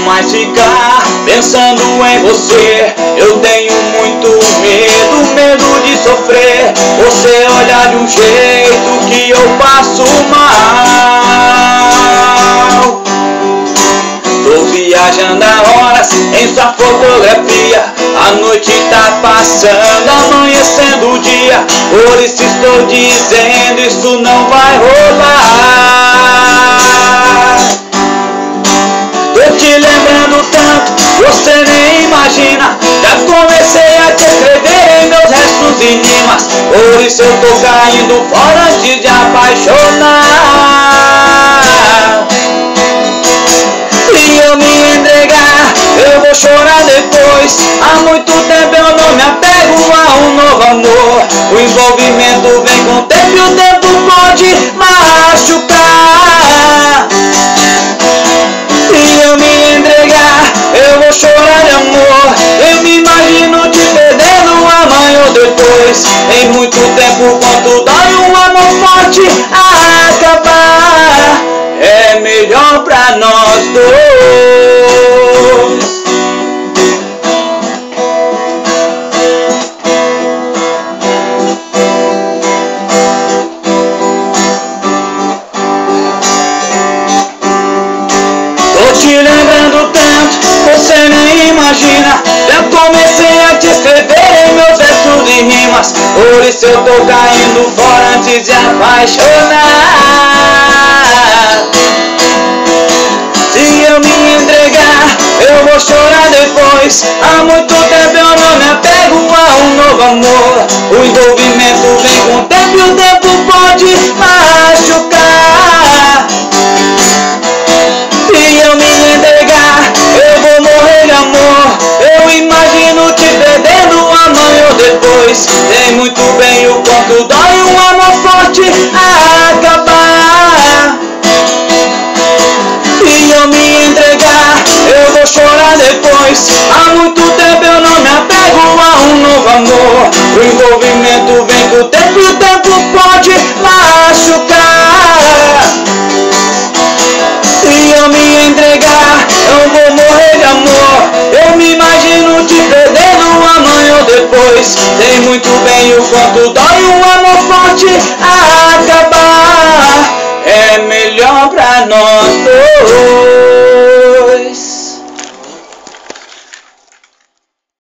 mais ficar pensando em você. Eu tenho muito medo de sofrer. Você olhar de um jeito que eu passo mal. Tô viajando há horas em sua fotografia. A noite tá passando, amanhecendo o dia. Por isso estou dizendo, isso não vai rolar. Tô te lembrando tanto, você nem imagina. Já comecei a te escrever em meus restos e rimas. Por isso eu tô caindo fora antes de apaixonar. Se eu me entregar, eu vou chorar depois. Há muito tempo eu não me apego a um novo amor. O envolvimento vem com o tempo e o tempo pode machucar. Se eu me entregar, eu vou chorar de amor. Eu me imagino te perdendo amanhã ou depois. Em muito tempo, quanto dói um amor forte acabar. É melhor pra nós dois. Tô te lembrando tanto, você nem imagina. Já comecei a te escrever em meus versos e rimas. Por isso eu tô caindo fora antes de apaixonar. Se eu me entregar, eu vou chorar depois. Há muito tempo eu não me apego a um novo amor. O envolvimento vem com o tempo e o tempo pode machucar. Se eu me entregar, eu vou morrer de amor. Eu imagino te perdendo amanhã ou depois. Sei muito bem o quanto dói um amor forte acabar. Se eu me entregar, eu vou chorar depois. Há muito tempo eu não me apego a um novo amor. O envolvimento vem com o tempo e o tempo pode machucar. Se eu me entregar, eu vou morrer de amor. Eu me imagino te perdendo amanhã ou depois. Sei muito bem o quanto dói um amor forte acabar. É melhor pra nós dois.